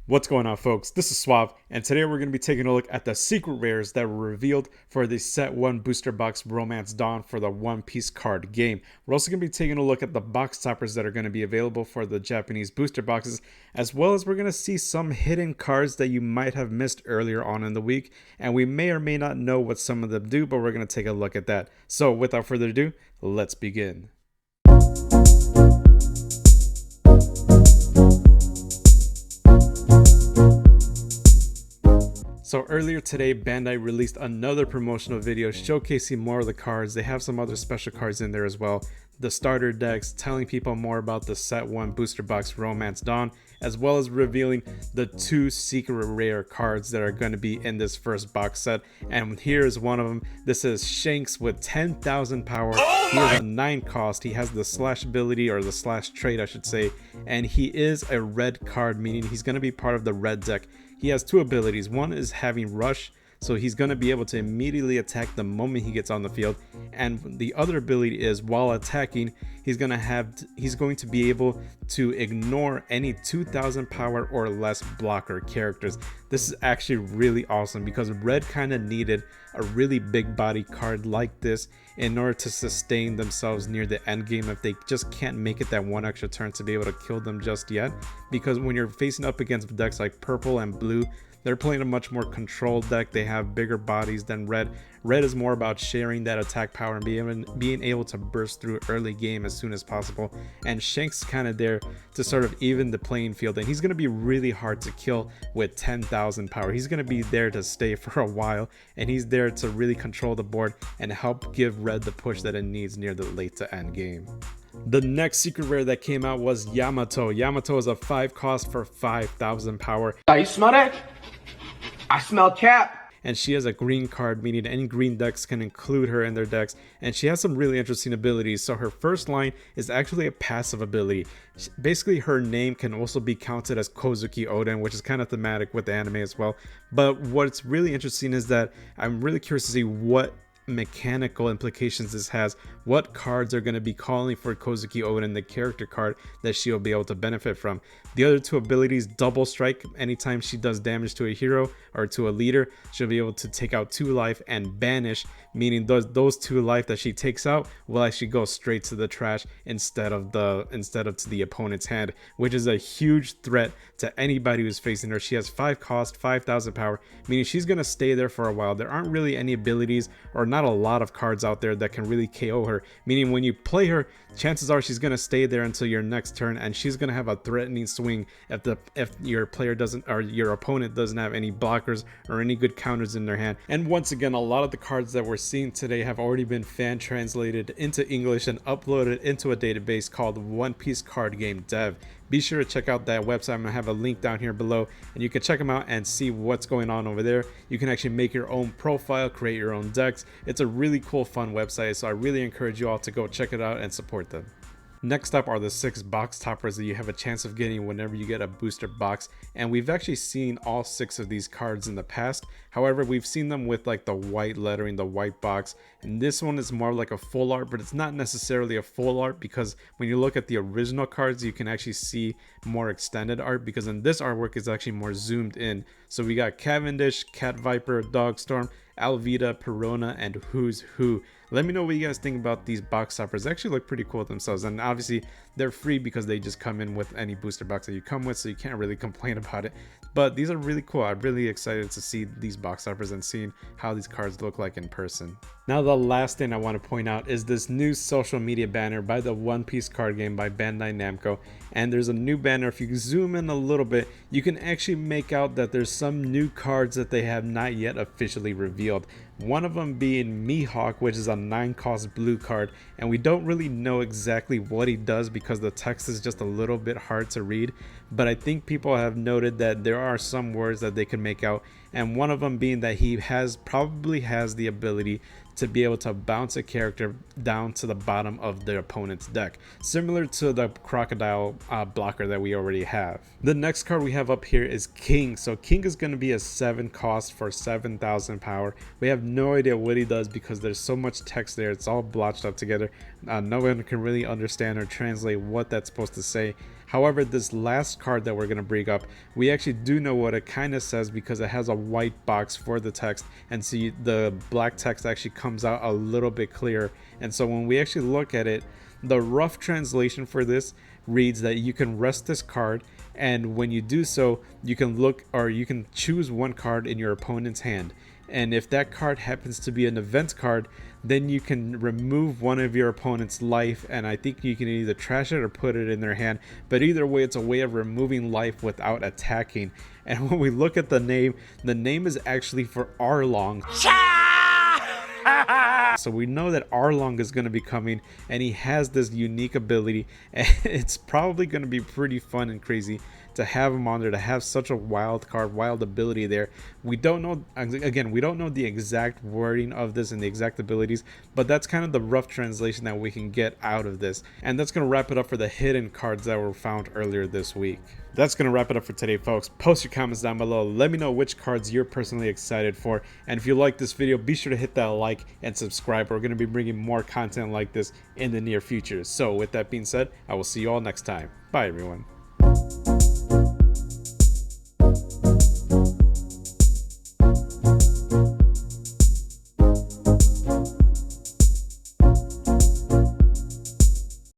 What's going on, folks? This is Suave, and today we're going to be taking a look at the secret rares that were revealed for the Set 1 Booster Box Romance Dawn for the One Piece card game. We're also going to be taking a look at the box toppers that are going to be available for the Japanese booster boxes, as well as we're going to see some hidden cards that you might have missed earlier on in the week, and we may or may not know what some of them do, but we're going to take a look at that. So without further ado, let's begin. So earlier today, Bandai released another promotional video showcasing more of the cards. They have some other special cards in there as well. The starter decks, telling people more about the Set 1 Booster Box Romance Dawn, as well as revealing the 2 secret rare cards that are going to be in this first box set. And here is one of them. This is Shanks with 10,000 power. He has a 9 cost. He has the slash ability, or the slash trait I should say, and he is a red card, meaning he's going to be part of the red deck. He has 2 abilities. One is having rush, so he's going to be able to immediately attack the moment he gets on the field, and the other ability is while attacking, he's going to be able to ignore any 2,000 power or less blocker characters. This is actually really awesome because red kind of needed a really big body card like this in order to sustain themselves near the end game if they just can't make it that one extra turn to be able to kill them just yet. Because when you're facing up against decks like purple and blue, they're playing a much more controlled deck. They have bigger bodies than red. Red is more about sharing that attack power and being able to burst through early game as soon as possible. And Shanks kind of there to sort of even the playing field. And he's going to be really hard to kill with 10,000 power. He's going to be there to stay for a while. And he's there to really control the board and help give red the push that it needs near the late to end game. The next secret rare that came out was Yamato. Yamato is a 5 cost for 5,000 power. You smell that? I smell cap. And she has a green card, meaning any green decks can include her in their decks, and she has some really interesting abilities. So her first line is actually a passive ability. Basically, her name can also be counted as Kozuki Oden, which is kind of thematic with the anime as well. But what's really interesting is that I'm really curious to see what mechanical implications this has, what cards are going to be calling for Kozuki Oden, the character card that she'll be able to benefit from. The other 2 abilities, double strike, anytime she does damage to a hero or to a leader, she'll be able to take out 2 life, and banish, meaning those 2 life that she takes out will actually go straight to the trash instead of to the opponent's hand, which is a huge threat to anybody who's facing her. She has 5 cost, 5,000 power, meaning she's going to stay there for a while. There aren't really any abilities or not a lot of cards out there that can really KO her, meaning when you play her, chances are she's going to stay there until your next turn, and she's going to have a threatening swing if your player doesn't, or your opponent doesn't have any blockers or any good counters in their hand. And once again, a lot of the cards that we're seeing today have already been fan translated into English and uploaded into a database called One Piece Card Game Dev. Be sure to check out that website. I'm going to have a link down here below, and you can check them out and see what's going on over there. You can actually make your own profile, create your own decks. It's a really cool, fun website, so I really encourage you all to go check it out and support them. Next up are the 6 box toppers that you have a chance of getting whenever you get a booster box, and we've actually seen all 6 of these cards in the past. However, we've seen them with like the white lettering, the white box, and this one is more like a full art, but it's not necessarily a full art because when you look at the original cards, you can actually see more extended art, because in this artwork is actually more zoomed in. So we got Cavendish, Cat Viper, Dogstorm, Alvida, Perona, and Who's Who. Let me know what you guys think about these box toppers. They actually look pretty cool themselves, and obviously they're free because they just come in with any booster box that you come with, so you can't really complain about it. But these are really cool. I'm really excited to see these box toppers and seeing how these cards look like in person. Now, the last thing I want to point out is this new social media banner by the One Piece card game by Bandai Namco. And there's a new banner. If you zoom in a little bit, you can actually make out that there's some new cards that they have not yet officially revealed. One of them being Mihawk, which is a 9 cost blue card, and we don't really know exactly what he does because the text is just a little bit hard to read, but I think people have noted that there are some words that they can make out, and one of them being that he probably has the ability to be able to bounce a character down to the bottom of their opponent's deck, similar to the crocodile blocker that we already have. The next card we have up here is King. So King is going to be a 7 cost for 7,000 power. We have no idea what he does because there's so much text there. It's all blotched up together. No one can really understand or translate what that's supposed to say. However, this last card that we're going to bring up, we actually do know what it kind of says because it has a white box for the text, and see the black text actually comes out a little bit clearer. And so when we actually look at it, the rough translation for this reads that you can rest this card, and when you do so, you can look, or you can choose one card in your opponent's hand. And if that card happens to be an event card, then you can remove one of your opponent's life, and I think you can either trash it or put it in their hand. But either way, it's a way of removing life without attacking. And when we look at the name is actually for Arlong. So we know that Arlong is going to be coming, and he has this unique ability, and it's probably going to be pretty fun and crazy to have him on there, to have such a wild card, wild ability there. We don't know, again, we don't know the exact wording of this and the exact abilities, but that's kind of the rough translation that we can get out of this. And that's going to wrap it up for the hidden cards that were found earlier this week. That's going to wrap it up for today, folks. Post your comments down below. Let me know which cards you're personally excited for. And if you like this video, be sure to hit that like and subscribe. We're going to be bringing more content like this in the near future. So with that being said, I will see you all next time. Bye, everyone.